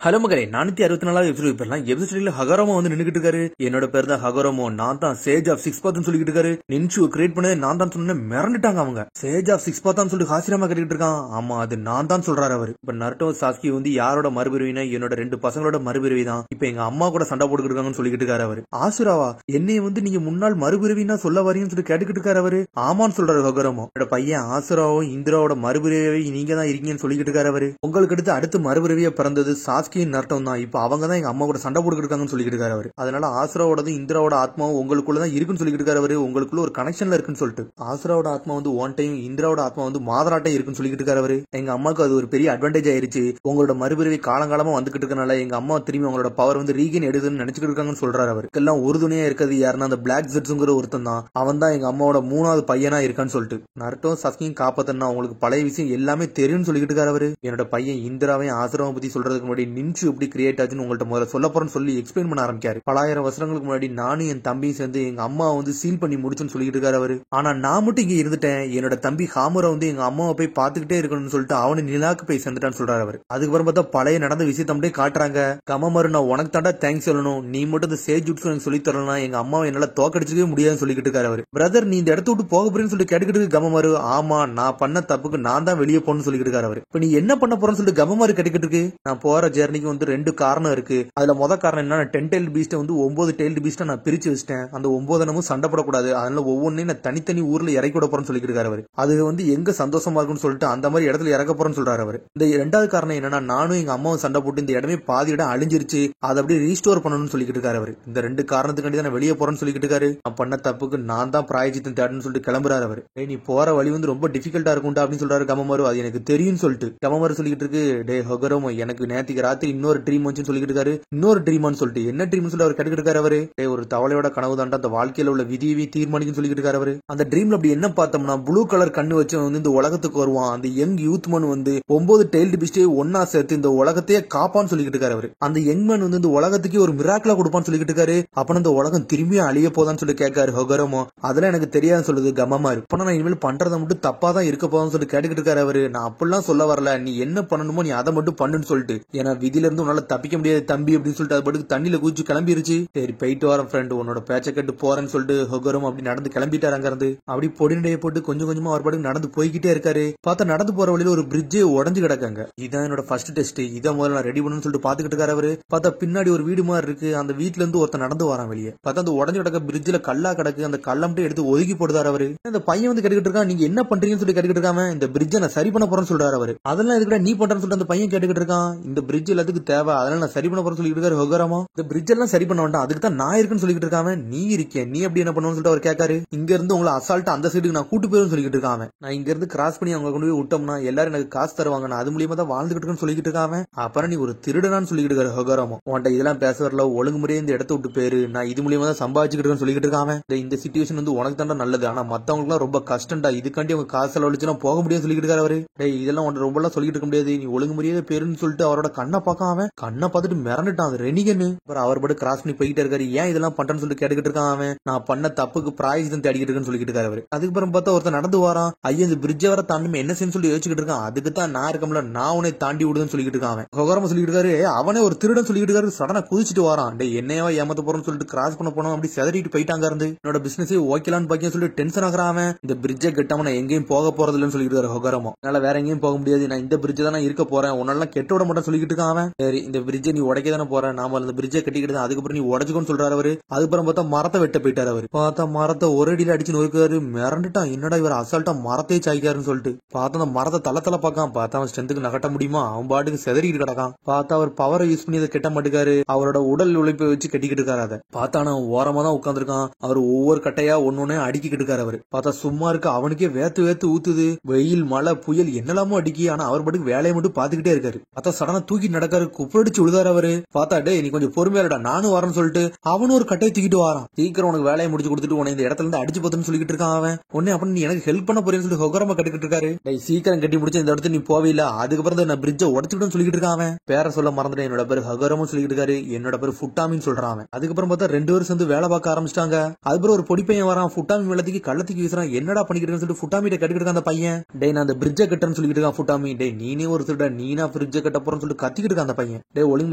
Hello மகளே, 464 episode போயிடலாம். எபிசோட்ல ஹகரோமோ வந்து நின்னுகிட்டு இருக்காரு. என்னோட பேர் தான் ஹகரோமோ, நான் தான் சேஜ் ஆஃப் சிக்ஸ் பாத்னு சொல்லிட்டு இருக்காரு. நின்சு கிரியேட் பண்ணது நான் தான் சொன்ன மிரண்டுட்டாங்க அவங்க. சேஜ் ஆஃப் சிக்ஸ் பாத்னு சொல்லிட்டு ஹாசிராமா கட்டிட்டு இருக்கான். ஆமா, அது நான் தான் சொல்றாரு அவரு. இப்ப நருட்டோ சாஸ்கி வந்து யாரோட மறுபிறவினா என்னோட 2 பசங்களோட மறுபிறவி தான். இப்ப எங்க அம்மா கூட சண்டை போட்டுக்கிட்டு இருக்காங்கன்னு சொல்லிட்டு இருக்காரு அவரு. ஆசுராவா, என்னைய வந்து நீங்க முன்னாள் மறுபிறவினா சொல்ல வரீங்கன்னு சொல்லி கேட்டுக்கிட்டு இருக்காரு அவரு. ஆமான்னு சொல்றாரு ஹகரோமோ. என்னோட பையன் ஆசுராவும் இந்திராவோட மறுபிறவி நீங்க தான் இருக்கீங்கன்னு சொல்லிட்டு இருக்காரு அவரு. உங்களுக்கு அடுத்து மறுபிறவியா பிறந்தது சாஸ்கி நருட்டோ தான். இப்ப அவங்க தான் எங்க அம்மா கூட சண்டை போட்டுக்கிட்டு இருக்காங்கன்னு சொல்லிட்டு இருக்காரு அவரு. அதனால ஆசுராவோட இந்திராவோட ஆத்மாவும் உங்களுக்குள்ளதான் இருக்குன்னு சொல்லிட்டு இருக்காரு அவரு. உங்களுக்குள்ள ஒரு கனெக்ஷன்ல இருக்குன்னு சொல்லிட்டு ஆசுராவோட ஆத்மா வந்து ஒன் டைம், இந்திராவோட ஆத்மா வந்து மாதராட்டம் இருக்குன்னு சொல்லிட்டு இருக்காரு அவரு. எங்க அம்மாவுக்கு அது ஒரு பெரிய அட்வான்டேஜ் ஆயிருச்சு. உங்களோட மறுபிறவி காலங்காலமா வந்துகிட்டு இருக்கனால எங்க அம்மா திரும்பி உங்களோட பவர் வந்து ரீகெயின் எடுக்குதுன்னு நினைச்சுக்கிட்டு இருக்காங்கன்னு சொல்றாரு அவரு. எல்லாம் உறுதுணையா இருக்கிறது யாருன்னா அந்த பிளாக் ஜெட்ஸ்ங்கிற ஒருத்தன் தான். அவன் தான் எங்க அம்மாவோட 3வது பையனா இருக்கான்னு சொல்லிட்டு நருட்டோ சாஸ்கியும் காப்பாத்தனா உங்களுக்கு பழைய விஷயம் எல்லாமே தெரியும்னு சொல்லிட்டு இருக்காரு அவரு. என்னோட பையன் இந்திராவையும் ஆசுராவை பத்தி சொல்றதுக்கு முன்னாடி நின்சு எப்படி கிரியேட் ஆச்சுன்னு உங்கள்ட்ட முதல்ல சொல்ல போறேன்னு சொல்லி எக்ஸ்பிளைன் பண்ண ஆரம்பிக்காரு. பலாயிரம் வருஷங்களுக்கு முன்னாடி நானும் என் தம்பியும் சேர்ந்து எங்க அம்மா வந்து சீல் பண்ணி முடிச்சுன்னு சொல்லிட்டு இருக்காரு அவரு. ஆனா நான் மட்டும் இங்க இருந்துட்டேன். என்னோட தம்பி ஹாமுரா வந்து எங்க அம்மாவை போய் பாத்துக்கிட்டே இருக்கணும்னு சொல்லிட்டு அவனு நிலாக்கு போய் சேர்ந்துட்டான்னு சொல்றாரு அவரு. அதுக்கப்புறம் பார்த்தா பழைய நடந்த விஷயத்த அப்படியே காட்டுறாங்க. கமமாரு, நான் உனக்கு தாண்டா தேங்க்ஸ் சொல்லணும். நீ மட்டும் இந்த சேஜ் ஜுட்சு எனக்கு சொல்லி தரலாம். எங்க அம்மாவை என்னால தோக்கடிச்சிக்கவே முடியாதுன்னு சொல்லிட்டு இருக்காரு அவரு. பிரதர், நீ இந்த இடத்த விட்டு போக போறேன்னு சொல்லிட்டு கேட்டுக்கிட்டு கமமாரு. ஆமா, நான் பண்ண தப்புக்கு நான் தான் வெளியே போகணும்னு சொல்லிட்டு இருக்காரு அவரு. இப்ப நீ என்ன பண்ண போறேன்னு சொல்லிட்டு கமமாரு கேட்டுக்கிட்டு இருக்கு. நான் போற ஜெர்னிக்கு வந்து 2 காரணம் இருக்கு. அதுல முத காரணம் என்ன, 10 டெய்ல்டு பீஸ்ட் வந்து 9 டெய்ல்டு பீஸ்ட் நான் பிரிச்சு வச்சிட்டேன். அந்த 9 அனமும் சண்டை போடக்கூடாது. அதனால ஒவ்வொன்னையும் நான் தனித்தனி ஊர்ல இறக்கி விட போறேன்னு சொல்லிட்டு இருக்காரு அவரு. அது வந்து எங்க சந்தோஷமா இருக்குன்னு சொல்லிட்டு அந்த மாதிரி இடத்துல இறக்க போறேன்னு சொல்றாரு அவரு. இந்த 2வது காரணம் என்னன்னா, நானும் எங்க அம்மாவும் சண்டை போட்டு இந்த இடமே பாதி இடம் அழிஞ்சிருச்சு. அதை அப்படியே ரீஸ்டோர் பண்ணணும்னு சொல்லிட்டு இருக்காரு அவரு. இந்த 2 காரணத்துக்காண்டி தான் வெளியே போறேன்னு சொல்லிட்டு இருக்காரு. நான் பண்ண தப்புக்கு நான் தான் பிராயச்சித்தம் தேடணும்னு சொல்லிட்டு கிளம்புறாரு அவரு. நீ போற வழி வந்து ரொம்ப டிஃபிகல்ட்டா இருக்கும்டா அப்படின்னு சொல்றாரு கமமாரு. அது எனக்கு தெரியும்னு சொல்லிட்டு கமமாரு சொல்லிட்டு இருக்கு. டே ஹகரோமோ, எனக்கு நேத்திக்கு ராத்திரி இன்னொரு ட்ரீம் வந்துன்னு சொல்லிட்டு இருக்காரு. இன்னொரு ட்ரீமான்னு சொல்லிட்டு என்ன ட்ரீம்னு சொல்லி அவர் கேட்டுக்கிட்டு இருக்காரு அவரு. ஒரு தவளையோட கனவு தாண்டா அந்த வாழ்க்கையில உள்ள விதியை தீர்மானிக்கும் சொல்லிட்டு இருக்காரு அவரு. அந்த ட்ரீம்ல அப்படி என்ன பார்த்தோம்னா, ப்ளூ கலர் கண்ணு வச்சு வந்து இந்த உலகத்துக்கு வருவான். அந்த யங் யூத் மேன் வந்து 9 டெய்ல்டு பீஸ்டே ஒன்னா சேர்த்து இந்த உலகத்தையே காப்பான்னு சொல்லிட்டு இருக்காரு அவரு. அந்த யங் மேன் வந்து இந்த உலகத்துக்கே ஒரு மிராக்கிளா கொடுப்பான்னு சொல்லிட்டு இருக்காரு. அப்ப இந்த உலகம் திரும்பி அழிய போதான்னு சொல்லி கேட்காரு ஹகரோமோ. அதெல்லாம் எனக்கு தெரியாதுன்னு சொல்லுது கமமாரு. இப்ப நான் இனிமேல் பண்றதை மட்டும் தப்பா தான் இருக்க போதான்னு சொல்லி கேட்டுக்கிட்டு இருக்காரு அவரு. நான் அப்படிலாம் சொல்ல வரல, நீ என்ன பண்ணணுமோ நீ அதை மட்டும் பண்ணுன்னு சொல்லிட்டு. ஏன்னா விதியில இருந்து உன்னால தப்பிக்க முடியாது தம்பி அப்படின்னு சொல்லிட்டு அது படுக்கு தண்ணியில குதிச்சு கிளம்பிருச்சு. சரி போயிட்டு வரேன் ஃப்ரெண்ட், உன்னோட பேச்ச கட்டு போறேன்னு சொல்லிட்டு ஹகரோமோ அப்படி நடந்து கிளம்பிட்டாரு. அங்க இருந்து அப்படி பொடிநடைய போட்டு கொஞ்சம் கொஞ்சமா அவர் படுக்கு நடந்து போய்கிட்டே இருக்காரு. பார்த்தா நடந்து போற வழியில ஒரு பிரிட்ஜே உடஞ்சு கிடக்காங்க. இதான் என்னோட ஃபர்ஸ்ட் டெஸ்ட், இதை முதல்ல நான் ரெடி பண்ணணும்னு சொல்லிட்டு பாத்துக்கிட்டு இருக்காரு அவரு. பார்த்தா பின்னாடி ஒரு வீடு மாதிரி இருக்கு. அந்த வீட்டுல இருந்து ஒருத்தன் நடந்து வரான் வெளியே. பார்த்தா அந்த உடஞ்சு கிடக்க பிரிட்ஜ்ல கல்லா கிடக்கு. அந்த கல்லை மட்டும் எடுத்து ஒதுக்கி போடுறாரு அவரு. இந்த பையன் வந்து கேட்டுக்கிட்டு இருக்கான், நீங்க என்ன பண்றீங்கன்னு சொல்லி கேட்டுக்கிட்டு இருக்காம, இந்த பிரிட்ஜை நான் சரி பண்ண போறேன்னு சொல்றாரு அவரு. அதெல்லாம் எதுக்குடா நீ பண்றேன்னு சொல்லிட்டு அந்த பையன் கேட்டுக்கிட்டு இருக்கான். இந்த பிரிட்ஜ் எல்லாத்துக்கு தேவை, அதனால நான் சரி பண்ண போறேன்னு சொல்லிட்டு இருக்காரு ஹகரோமோ. இந்த பிரிட்ஜ் எல்லாம் சரி பண்ண வேண்டாம், அதுக்கு தான் நான் இருக்குன்னு சொல்லிட்டு இருக்காம. நீ இருக்கே, நீ அப்படி என்ன பண்ணுன்னு சொல்லிட்டு அவர் கேட்காரு. இங்க இருந்து உங்களை அசால்ட்டா அந்த சைடுக்கு நான் கூட்டு போயிரும் சொல்லிட்டு இருக்காம. நான் இங்க இருந்து கிராஸ் பண்ணி அவங்க கொண்டு போய் விட்டோம்னா எல்லாரும் எனக்கு காசு தருவாங்க, நான் அது மூலியமா தான் வாழ்ந்துகிட்டு இருக்கேன்னு சொல்லிட்டு இருக்காம. அப்புறம் நீ ஒரு திருடனான்னு சொல்லிட்டு இருக்காரு ஹகரோமோ. உன்ட்ட இதெல்லாம் பேச வரல, ஒழுங்கு முறையே இந்த இடத்த விட்டு பேரு, நான் இது மூலியமா தான் சம்பாதிச்சுட்டு இருக்கேன்னு சொல்லிட்டு இருக்காம. இந்த சிச்சுவேஷன் வந்து உனக்கு தாண்டா நல்லது, ஆனா மத்தவங்களுக்கு எல்லாம் ரொம்ப கஷ்டம்டா, இதுக்காண்டி அவங்க காசு செலவழிச்சுலாம் போக முடியாது சொல்லிட்டு இருக்காரு அவரு. இதெல்லாம் உன்ட்ட ரொம்ப எல்லாம் சொல்லிட்டு இருக்க முடியாது, நீ ஒழுங்கு முறையே பேருன்னு சொல்லிட்டு அவரோட கண்ணை பார்க்காம கண்ணை பார்த்துட்டு மிரண்டுட்டான் அது ரெனிகன்னு. அப்புறம் அவர் படு கிராஸ் பண்ணி போயிட்டே இருக்காரு. ஏன் இதெல்லாம் பண்றேன்னு சொல்லிட்டு கேட்டுக்கிட்டு இருக்கான் அவன். நான் பண்ண தப்புக்கு பிராயசித்தம் தேடிக்கிட்டு இருக்கேன்னு சொல்லிட்டு இருக்காரு அவரு. அதுக்கப்புறம் பார்த்தா ஒருத்தர் நடந்து வரான். ஐயோ, இந்த பிரிட்ஜை வர தாண்டி என்ன செய்யணும் சொல்லி யோசிச்சுட்டு இருக்கான். அதுக்கு தான் நான் இருக்கம்ல, நான் உன்னை தாண்டி விடுன்னு சொல்லிட்டு இருக்கான் அவன். ஹகரோமோ சொல்லிட்டு இருக்காரு, அவனே ஒரு திருடன் சொல்லிட்டு இருக்காரு. சடனா குதிச்சுட்டு வரான். டே என்னையவா ஏமாத்த போறோம்னு சொல்லிட்டு கிராஸ் பண்ண போனோம். அப்படி செதறிட்டு போயிட்டாங்க இருந்து. என்னோட பிசினஸே ஓகேலான்னு பாக்கியம் சொல்லிட்டு டென்ஷன் ஆகிறான் அவன். இந்த பிரிட்ஜை கட்டாம நான் எங்கேயும் போக போறது இல்லைன்னு சொல்லிட்டு இருக்காரு ஹகரோமோ. அதனால வேற எங்கேயும் போக முடியாது, நான் இந்த பிரிட்ஜ் தான் இருக்க போறேன், உன்னால கெட்ட விட மாட்டேன்னு சொல்லிட்டு இருக்கான் அவன். சரி, இந்த பிரிட்ஜை நீ உடைக்க தானே போற, நாம அந்த பிரிட்ஜை கட்டிக்கிட்டு அதுக்கப்புறம் நீ உடச்சுக்கோன்னு சொல்றாரு அவரு. அதுக்கப்புறம் பார்த்தா மரத்தை வெட்ட போயிட்டாரு அவரு. பார்த்தா மரத்தை ஒரு அடியில அடிச்சு நொறுக்காரு. மிரண்டுட்டான், என்னடா இவர் அசால்ட்டா மரத்தையே சாய்க்காருன்னு சொல்லிட்டு. பார்த்தா அந்த மரத்தை தளத்தல பார்க்கான். பார்த்தா அவன் ஸ்ட்ரென்த்துக்கு நகட்ட முடியுமா, அவன் பாட்டுக்கு செதறிட்டு கிடக்கான். பார்த்தா அவர் பவரை யூஸ் பண்ணி அதை கெட்ட மாட்டுக்காரு, அவரோட உடல் உழைப்பை வச்சு கட்டிக்கிட்டு இருக்காரு. அதை பார்த்தா அவன் ஓரமா தான் உட்காந்துருக்கான். அவர் ஒவ்வொரு கட்டையா ஒன்னொன்னே அடிக்கிட்டு இருக்காரு அவரு. பார்த்தா சும்மா இருக்கு, அவனுக்கே வேத்து வேத்து ஊத்துது. வெயில் மழை புயல் என்னெல்லாமோ அடிக்கி, ஆனா அவர் பாட்டுக்கு வேலையை மட்டும் பாத்துக்கிட்டே இருக்காரு. பார்த்தா சடனா தூக்கி நடக்காரு, குப்படிச்சு விழுதாரு அவரு. பார்த்தா டே நீ கொஞ்சம் பொறுமையாடா, நானும் வரேன்னு சொல்லிட்டு அவனும் ஒரு கட்டையை தூக்கிட்டு வரான். சீக்கிரம் உனக்கு வேலையை முடிச்சு கொடுத்துட்டு உன இந்த இடத்துல இருந்து அடிச்சு போத்துன்னு சொல்லிட்டு இருக்கான் அவன். உடனே அப்ப நீ எனக்கு ஹெல்ப் பண்ண போறேன்னு சொல்லி ஹகரோமோ கட்டிக்கிட்டு இருக்காரு. சீக்கிரம் கட்டி முடிச்சு இந்த இடத்துல நீ போவில்ல, அதுக்கப்புறம் நான் பிரிட்ஜை உடச்சுக்கிட்டு சொல்லிட்டு இருக்கான் அவன். பேரை சொல்ல மறந்துட்டேன், என்னோட பேரு ஹகரோமோ சொல்லிட்டு இருக்காரு. என்னோட பேரு ஃபுட்டாமின்னு சொல்றான். அதுக்கப்புறம் பார்த்தா 2 பேரும் சேர்ந்து வேலை பார்க்க ஆரம்பிச்சிட்டாங்க. அதுக்கப்புறம் ஒரு பொடி பையன் வரான். ஃபுட்டாமி மேலத்துக்கு கள்ளத்துக்கு வீசுறான். என்னடா பண்ணிக்கிட்டு சொல்லிட்டு ஃபுட்டாமிட்ட கட்டிக்கிட்டு அந்த பையன். டே நான் அந்த பிரிட்ஜை கட்டன்னு சொல்லிட்டு இருக்கான் ஃபுட்டாமி. டே நீனே ஒரு திருட, நீனா பிரிட்ஜை கட்ட போறேன்னு சொல்லிட்டு கத்திக்கிட்டு இருக்கான் அந்த பையன். டே ஒழுங்கு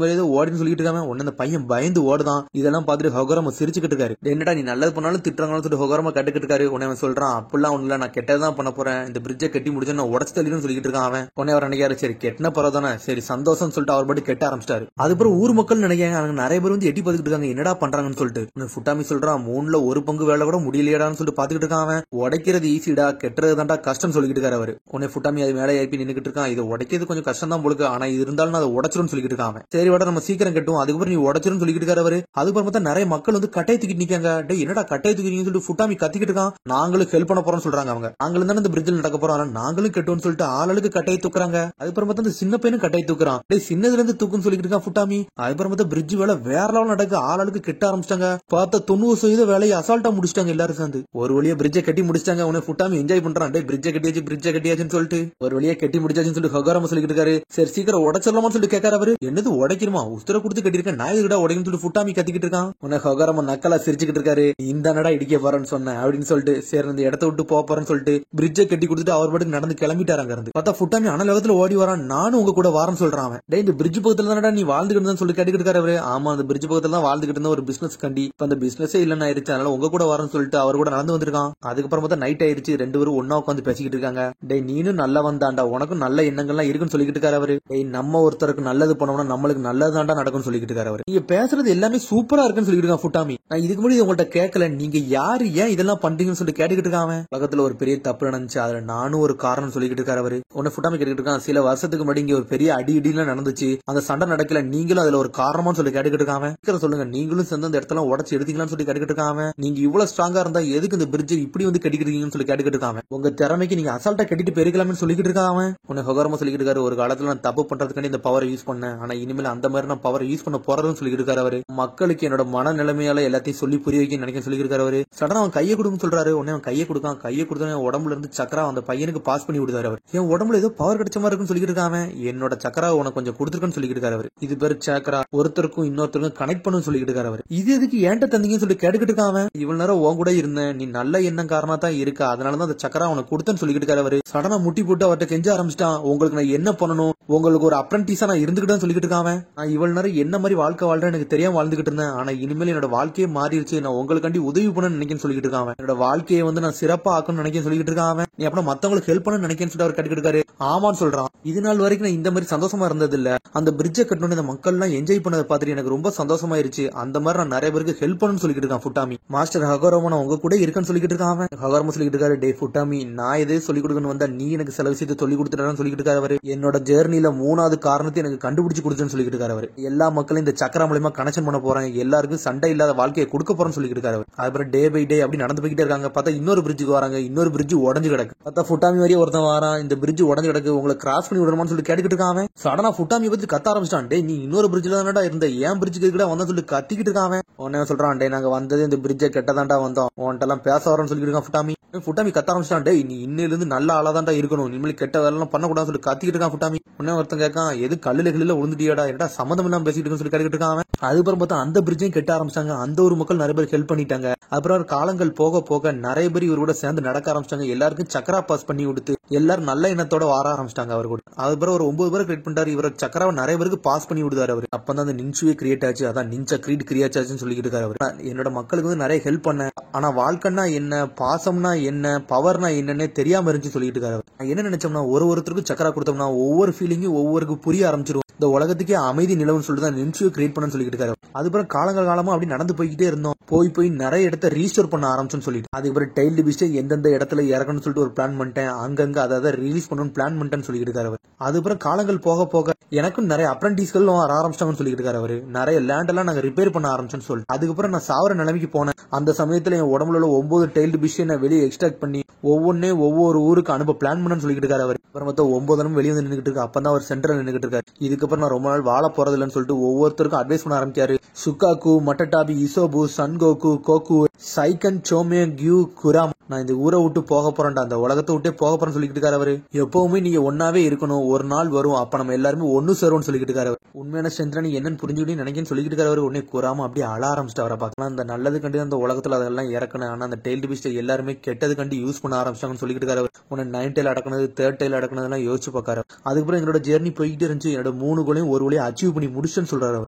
மரியாதை ஓடின்னு சொல்லிட்டு இருக்காம உடனே அந்த பையன் பயந்து ஓடுதான். இதெல்லாம் பார்த்துட்டு ஹகோரமா சிரிச்சுக்கிட்டு இருக்காரு. என்னடா நீ நல்லது பண்ணாலும் திட்டுறாங்கன்னு சொல்லிட்டு ஹகோரமா கட்டுக்கிட்டு இருக்காரு. உடனே அவன் சொல்றான், அப்படிலாம் ஒண்ணு இல்ல, நான் கெட்டதான் பண்ண போறேன், இந்த பிரிட்ஜை கட்டி முடிச்சு நான் உடச்சு தள்ளிடும் சொல்லிட்டு இருக்கான் அவன். உடனே அவர் நினைக்காரு, சரி கெட்டின பரவாதானே, சரி சந்தோஷம் சொல்லிட்டு அவர் பாட்டு கெட்ட ஆரம்பிச்சிட்டாரு. அதுக்கப்புறம் ஊர் மக்கள் நினைக்காங்க, நிறைய பேர் வந்து எட்டி பார்த்துட்டு இருக்காங்க என்னடா பண்றாங்கன்னு சொல்லிட்டு. ஃபுட்டாமி சொல்றான், 3ல 1 பங்கு வேலை கூட முடியலையாடான்னு சொல்லிட்டு பாத்துக்கிட்டு இருக்கான் அவன். உடைக்கிறது ஈஸிடா, கெட்டுறது தான்டா கஷ்டம் சொல்லிட்டு இருக்காரு அவரு. உடனே ஃபுட்டாமி அது மேலே ஏப்பி நின்னுக்கிட்டு இருக்கான். இது உடைக்கிறது கொஞ்சம் கஷ்டம் தான் போலுக்கு, ஆனா இது இருந்தாலும் அதை உடச்சிரும் சொல்லிட்டு இருக்கான். சரி வாடா நம்ம சீக்கிரம் கட்டுவோம், அதுக்கப்புறம் நீ உடச்சிரும் சொல்லிட்டு இருக்காரு அவரு. அதுக்கப்புறம் பார்த்தா நிறைய மக்கள் வந்து கட்டையை தூக்கிட்டு நிக்காங்க. டே என்னடா கட்டையை தூக்கிட்டு சொல்லிட்டு ஃபுட்டாமி கத்திக்கிட்டு இருக்கான். நாங்களும் ஹெல்ப் பண்ண போறோம்னு சொல்றாங்க அவங்க. நாங்களும் தானே இந்த பிரிட்ஜில் நடக்க போறோம், ஆனா நாங்களும் கட்டுவோம்னு சொல்லிட்டு ஆளுக்கு கட்டையை தூக்குறாங்க. அதுக்கப்புறம் பார்த்தா அந்த சின்ன பையனும் கட்டையை தூக்குறான். டே சின்னதுல இருந்து தூக்குன்னு சொல்லிட்டு இருக்கான் ஃபுட்டாமி. அதுக்கப்புறம் பார்த்தா பிரிட்ஜ் வேலை வேற லெவல் நடக்கு, ஆளுக்கு கெட்ட ஆரம்பிச்சிட்டாங்க. பார்த்தா 90% வேலையை அசால்ட்டா முடிச்சிட்டாங்க எல்லாரும் சேர்ந்து. ஒரு வழியா பிரிட்ஜை கட்டி முடிச்சிட்டாங்க. உடனே ஃபுட்டாமி என்ஜாய் பண்றான். டே பிரிட்ஜை கட்டியாச்சுன்னு சொல்லிட்டு ஒரு வழியா கட்டி முடிச்சாச்சுன்னு சொல்லிட்டு ஹகோரமா சொல்லிட்டு இருக்காரு. சரி சீக்கிரம் உடைச்சிடலாமா சொல்லிட்டு கேட்காரு அவரு. என்னது உடைக்கிறமா, உத்தர கொடுத்து கட்டிருக்கேன், நான் எதுடா உடைக்கணும்னு சொல்லிட்டு ஃபுட்டாமி கத்திக்கிட்டு இருக்கான். உடனே ஹகோரமா நக்கலா சிரிச்சுக்கிட்டு இருக்காரு. இந்த நடா இடிக்க போறேன்னு சொன்னேன் அப்படின்னு சொல்லிட்டு சரி இந்த இடத்த விட்டு போறேன்னு சொல்லிட்டு பிரிட்ஜை கட்டி கொடுத்துட்டு அவர் பாட்டுக்கு நடந்து கிளம்பிட்டாங்க இருந்து. பார்த்தா ஃபுட்டாமி அனலகத்துல ஓடி வரான். நானும் உங்க கூட வாரன்னு சொல்றான் அவன். டே இந்த பிரிட்ஜ் பக்கத்துல தானடா நீ வாழ்ந்துகிட்டு சொல்லி கேட்டுக்கிட்டு இருக்காரு அவரு. ஆமா அந்த பிரிட்ஜ் பக்கத்துல தான் வாழ்ந்துகிட்டு இருந்த ஒரு பிசினஸ் கண்டி, இப்ப அந்த பிசினஸே இல்லன்னு ஆயிருச்சு, அதனால உங்க கூட வரேன்னு சொல்லிட்டு அவர் கூட நடந்து வந்திருக்கான். அதுக்கப்புறம் பார்த்தா நைட் ஆயிருச்சு, 2 பேரும் ஒன்னா உட்காந்து பேசிக்கிட்டு இருக்காங்க. டே நீனும் நல்லா வந்தாண்டா, உனக்கும் நல்ல எண்ணங்கள்லாம் இருக்குன்னு சொல்லிக்கிட்டு இருக்காரு அவரு. டேய் நம்ம ஒருத்தருக்கு நல்லது பண்ணோம்னா நம்மளுக்கு நல்லதுதான்டா நடக்கும்னு சொல்லிக்கிட்டு இருக்காரு அவரு. நீங்க பேசுறது எல்லாமே சூப்பரா இருக்குன்னு சொல்லிட்டு இருக்கான் ஃபுட்டாமி. நான் இதுக்கு முன்னாடி உங்கள்ட்ட கேட்கல, நீங்க யாரு ஏன் இதெல்லாம் பண்றீங்கன்னு சொல்லிட்டு கேட்டுக்கிட்டு இருக்கான். உலகத்துல ஒரு பெரிய தப்பு நடந்துச்சு, அதுல நானும் ஒரு காரணம் சொல்லிக்கிட்டு இருக்காரு அவரு. உடனே ஃபுட்டாமி கேட்டுக்கிட்டு இருக்கான், சில வருஷத்துக்கு முன்னாடி இங்க ஒரு பெரிய அடிலாம் நடந்துச்சு, அந்த சண்டை நடக்கல, நீங்களும் அதுல ஒரு காரணமான்னு சொல்லி கேட்டுக்கிட்டு இருக்கான். சொல்லுங்க நீங்களும் சேர்ந்து அந்த இடத்துல உடச்சு எடுத்தீங்களான்னு சொல்லி கேட்டுக்கிட்டு இருக்கான். நீங்க இவ்வளவு ஸ்ட்ராங்கா இருந்தா எதுக்கு இந்த பிரிட்ஜ் இப்படி வந்து கட்டிக்கிட்டீங்கன்னு சொல்லி கேட்டுக்கிட்டு இருக்கான். உங்க திறமைக்கு நீங்க அசால்ட்டா கட்டிட்டு போயிருக்கலாம்னு சொல்லிக்கிட்டு இருக்கான். உன்னை ஹகோரமா சொல்லிக்கிட்டு இருக்காரு, ஒரு காலத்துல நான் தப்பு பண்றதுக்காண்டி இந்த பவரை யூஸ் பண்ணேன், ஆனா இனிமேல் அந்த மாதிரி நான் பவரை யூஸ் பண்ண போறதுன்னு சொல்லிக்கிட்டு இருக்காரு அவரு. மக்களுக்கு என்னோட மன நிலைமையால எல்லாத்தையும் சொல்லி புரிய வைக்க நினைக்க சொல்லிக்கிட்டு இருக்காரு அவரு. சடனா அவன் கையை கொடுன்னு சொல்றாரு. உடனே அவன் கையை கொடுக்கான். கையை கொடுத்தா உடம்புல இருந்து சக்கரா அந்த பையனுக்கு பாஸ் பண்ணி விடுறாரு அவர். என் உடம்புல ஏதோ பவர் கிடைச்ச மாதிரி இருக்குன்னு சொல்லிக்கிட்டு இருக்காம, என்னோட சக்கரா உனக்கு கொஞ்சம் கொடுத்துருக்குன்னு சொல்லிக்கிட்டு இருக்காரு அவர். இது பேரு சக்கரா, ஒருத்தருக்கும் இன்னொருத்தருக்கும் கனெக்ட் பண்ணு சொல்லிக்கிட்டு இருக்காரு அவர். இது எதுக்கு ஏன்ட்ட தந்தீங்கன்னு சொல்லி கேட்டுக்கிட்டு இருக்காம, இவ்வளவு நேரம் உன் கூட இருந்தேன், நீ நல்ல எண்ணம் காரணமா தான் இருக்கா, அதனாலதான் அந்த சக்கரா உனக்கு கொடுத்தேன்னு சொல்லிக்கிட்டு இருக்காரு அவரு. சடனா முட்டி போட்டு அவர்கிட்ட கெஞ்ச ஆரம்பிச்சிட்டான். உங்களுக்கு நான் என்ன பண்ணணும், உங்களுக்கு ஒரு அப்ரண்டிஸா நான் இருந்துகிட்டேன்னு சொல்லிக்கிட்டு இருக்காம, நான் இவ்வளவு நேரம் என்ன மாதிரி வாழ்க்கை வாழ்றேன் எனக்கு தெரியாம வாழ்ந்துகிட்டு இருந்தேன், ஆனா இனிமேல் என்னோட வாழ்க்கையே மாறிடுச்சு, நான் உங்களுக்காண்டி உதவி பண்ண நினைக்கன்னு சொல்லிக்கிட்டு இருக்கான். என்னோட வாழ்க்கையை வந்து நான் சிறப்பா ஆக்கணும்னு நினைக்கன்னு சொல்லிக்கிட்டு இருக்கான். நீ அப்புறம் மத்தவங்களுக்கு ஹெல்ப் பண்ண நினைக்கன்னு சொல்லிட்டு அவர் கேட்டுக்கிட்டு இருக்காரு. ஆமான்னு சொல்றான். இது நாள் வரைக்கும் நான் இந்த மாதிரி சந்தோஷமா இருந்தது இல்ல, அந்த பிரிட்ஜை கட்டணும் இந்த மக்கள் எல்லாம் என்ஜாய் பண்ணதை பார்த்துட்டு எனக்கு ரொம்ப சந்தோஷமாயிருச்சு, அந்த மாதிரி நான் நிறைய பேருக்கு ஹெல்ப் பண்ணணும்னு சொல்லிக்கிட்டு இருக்கான் ஃபுட்டாமி. மாஸ்டர் ஹகோரமா நான் உங்க கூட இருக்கேன்னு சொல்லிக்கிட்டு இருக்கான். ஹகோரமா சொல்லிக்கிட்டு இருக்காரு, டே ஃபுட்டாமி நான் எதே சொல்லிக் கொடுக்கணும் வந்தா நீ எனக்கு சில விஷயத்தை சொல்லி கொடுத்துட்டான்னு சொல்லிக்கிட்டு இருக்காரு அவரு. என்னோட ஜெர்னில 3வது காரணத்தை எனக்கு கண்டுபிடிச்சு கொடுத்துன்னு சொல்லிக்கிட்டு இருக்காரு அவரு. எல்லா மக்களையும் இந்த சக்கரா மூலமா கனெக்ஷன் பண்ண போறேன், எல்லாருக்கும் சண்டை இல்லாத வாழ்க்கையை கொடுக்க போறேன்னு சொல்லிக்கிட்டு இருக்காரு அவர். அதுக்கப்புறம் டே பை டே அப்படி நடந்து போய்கிட்டே இருக்காங்க. பார்த்தா இன்னொரு பிரிட்ஜுக்கு வராங்க. இன்னொரு பிரிட்ஜ் உடஞ்சு கிடக்கு. பார்த்தா ஃபுட்டாமி வரையும் ஒருத்தன் வரான். இந்த பிரிட்ஜ் உடஞ்சு கிடக்கு, உங்களை கிராஸ் பண்ணி விடணும்னு சொல்லி கேட்டுக்கிட்டு இருக்கான். சடனா ஃபுட்டாமி பத்தி கத்த ஆரம்பிச்சிட்டான். டே நீ இன்னொரு பிரிட்ஜ்ல தானடா இருந்த, ஏன் பிரிட்ஜுக்கு கூட வந்தா சொல்லி கத்திக்கிட்டு இருக்கான். உடனே சொல்றான், டே நாங்க வந்தது இந்த பிரிட்ஜை கெட்டதாண்டா வந்தோம், உன்கிட்ட எல்லாம் பேச வரேன்னு சொல்லிட்டு இருக்கான் ஃபுட்டாமி. ஃபுட்டாமி கத்த ஆரம்பிச்சிட்டான். டே நீ இன்னில இருந்து நல்ல ஆளாதான்டா இருக்கணும், இனிமேல் கெட்ட வேலை எல்லாம் பண்ணக்கூடாதுன்னு சொல்லி கத்திக்கிட்டு இருக்கான் ஃபுட்டாமி. உடனே ஒருத்தன் கேட்கான், எது கல்லுல விழுந்துட்டியாடா, என்னடா சம்மந்தம் இல்லாம பேசிட்டு சொல்லி கேட்டுக்கிட்டு இருக்கான். அதுக்கப்புறம் பார்த்தா அந்த பிரிட்ஜையும் கெட்ட ஆரம்பிச்சாங்க. அந்த ஒரு மக்கள் நிறைய பேர் ஹெல்ப் பண்ணிட்டாங்க. அப்புறம் காலங்கள் போக போக நிறைய பேர் இவர் கூட சேர்ந்து நடக்க ஆரம்பிச்சாங்க. எல்லாருக்கும் சக்கரா பாஸ் பண்ணி கொடுத்து எல்லாரும் நல்ல எண்ணத்தோட வர ஆரம்பிச்சிட்டாங்க அவர் கூட. அதுக்கப்புறம் ஒரு 9 பேர் கிரியேட் பண்ணிட்டாரு. இவர் சக்கராவை நிறைய பேருக்கு பாஸ் பண்ணி விடுதாரு அவர். அப்பதான் அந்த நின்சுவே கிரியேட் ஆச்சு, அதான் நின்சா கிரீட் கிரியேட் ஆச்சுன்னு சொல்லிட்டு இருக்காரு அவர். என்னோட மக்களுக்கு வந்து நிறைய ஹெல்ப் பண்ண, ஆனா வாழ்க்கைன்னா என்ன, பாசம்னா என்ன, பவர்னா என்னன்னே தெரியாம இருந்துச்சு சொல்லிட்டு இருக்காரு அவர். என்ன நினைச்சோம்னா ஒருத்தருக்கும் சக்கரா கொடுத்தோம்னா ஒவ்வொரு ஃபீலிங்கும் ஒவ்வொருக்கு புரிய ஆரம்பிச்சிடும், இந்த உலகத்துக்கே அமைதி நிலவுன்னு சொல்லிட்டு தான் நின்சுவை கிரியேட் பண்ணு சொல்லிட்டு இருக்காரு. அதுக்கப்புறம் காலமா அப்படி நடந்து போய்கிட்டே இருந்தோம். போய் நிறைய இடத்த ரீஸ்டோர் பண்ண ஆரம்பிச்சுன்னு சொல்லிட்டு அதுக்கப்புறம் டைல்டு பீஸ்ட் எந்தெந்த இடத்துல இறக்கணும்னு சொல்லிட்டு ஒரு பிளான் பண்ணிட்டேன், அங்கங்க அதை ரிலீஸ் பண்ணணும்னு பிளான் பண்ணிட்டேன்னு சொல்லிட்டு இருக்காரு அவர். அதுக்கப்புறம் காலங்கள் போக போக எனக்கும் நிறைய அப்ரண்டிஸ்கள் வர ஆரம்பிச்சிட்டாங்கன்னு சொல்லிட்டு இருக்காரு அவரு. நிறைய லேண்ட் எல்லாம் நாங்க ரிப்பேர் பண்ண ஆரம்பிச்சோன்னு சொல்லிட்டு அதுக்கப்புறம் நான் சாவர நிலைமைக்கு போனேன். அந்த சமயத்துல என் உடம்புல உள்ள 9 டைல்டு பீஸ்ட் நான் வெளியே எக்ஸ்ட்ராக்ட் பண்ணி ஒவ்வொரு ஊருக்கு அனுப்ப பிளான் பண்ணு சொல்லிட்டு இருக்காரு அவர். அப்புறம் மொத்தம் 9 வெளியே வந்து நின்றுட்டு இருக்கு. அப்பதான் அவர் சென்டர்ல நின்றுட்டு இருக்காரு. இதுக்கப்புறம் நான் ரொம்ப நாள் வாழ போறது இல்லைன்னு சொல்லிட்டு ஒவ்வொருத்தருக்கும் அட்வைஸ் பண்ண ஆரம்பிக்காரு. சுக்காக்கு, மட்டடாபி, இசோபு, சன்கோக்கு, கோகு, சைக்கன், சோமே, கியூ, குராம் நான் இந்த ஊரை விட்டு போக போறேன்டா, அந்த உலகத்தை விட்டே போக போறேன்னு சொல்லிட்டு இருக்காரு அவரு. எப்பவுமே நீங்க ஒன்னாவே இருக்கணும், ஒரு நாள் வரும் அப்ப நம்ம எல்லாருமே ஒன்னு சேருவோம்னு சொல்லிட்டு இருக்காரு. உண்மையான ஸ்ட்ரென்த் நீ என்னன்னு புரிஞ்சுக்கிட்டு நினைக்கன்னு சொல்லிட்டு இருக்காரு. உடனே கூறாம அப்படியே அழ ஆரம்பிச்சிட்டு அவரை பார்க்கலாம். அந்த நல்லது கண்டு அந்த உலகத்துல அதெல்லாம் இறக்கணும், ஆனா அந்த டெய்ல் பீஸ்ட் எல்லாருமே கெட்டது கண்டு யூஸ் பண்ண ஆரம்பிச்சாங்கன்னு சொல்லிட்டு இருக்காரு. உன்னை 9 டெய்ல் அடக்கணது 3rd டெய்ல் அடக்கணதெல்லாம் யோசிச்சு பார்க்காரு. அதுக்கப்புறம் என்னோட ஜெர்னி போயிட்டு இருந்துச்சு, என்னோட 3 கோலையும் ஒரு வழியை அச்சீவ் பண்ணி முடிச்சுன்னு சொல்றாரு.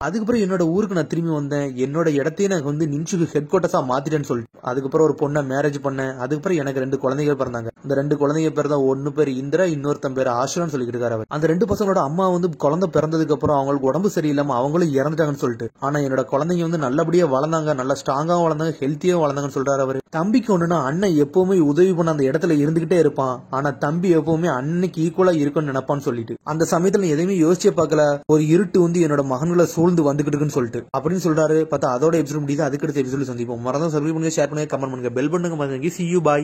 அதுக்கப்புறம் என்னோட ஊருக்கு நான் திரும்பி வந்தேன், என்னோட இடத்தையே நான் வந்து நின்சுக்கு ஹெட் குவார்ட்டர்ஸா மாத்திட்டேன்னு சொல்லிட்டு அதுக்கப்புறம் ஒரு பொண்ணை மேரேஜ் பண்ணேன். அதுக்கப்புறம் எனக்கு 2 குழந்தைகள் பிறந்தாங்க. இந்த 2 குழந்தைங்க பேர் தான், ஒன்னு பேர் இந்திரா, இன்னொருத்தன் பேர் ஆஷுரான்னு சொல்லிட்டு இருக்காரு. அந்த 2 பசங்களோட அம்மா வந்து குழந்தை பிறந்ததுக்கு அப்புறம் அவங்களுக்கு உடம்பு சரியில்லாம அவங்களும் இறந்துட்டாங்கன்னு சொல்லிட்டு, ஆனா என்னோட குழந்தைங்க வந்து நல்லபடியா வளர்ந்தாங்க, நல்லா ஸ்ட்ராங்காவும் வளர்ந்தாங்க, ஹெல்த்தியா வளர்ந்தாங்கன்னு சொல்றாரு அவரு. தம்பிக்கு ஒண்ணுன்னா அண்ணன் எப்பவுமே உதவி பண்ண அந்த இடத்துல இருந்துகிட்டே இருப்பான், ஆனா தம்பி எப்பவுமே அன்னைக்கு ஈக்குவலா இருக்கும்னு நினைப்பான்னு சொல்லிட்டு அந்த சமயத்துல எதையுமே யோசிச்சே பார்க்கல, ஒரு இருட்டு வந்து என்னோட மகன்களை சூழ்ந்து வந்துகிட்டு இருக்குன்னு சொல்லிட்டு அப்படின்னு சொல்றாரு. பார்த்தா அதோட எபிசோட் முடியுது. அதுக்கு அடுத்த எபிசோட் சந்திப்போம். மறந்து சப்ஸ்கிரைப் பண்ணுங்க, ஷேர் பண்ணுங்க, கமெண்ட் பண்ணுங்க, பெல் பண்ணுங்க. see you, bye.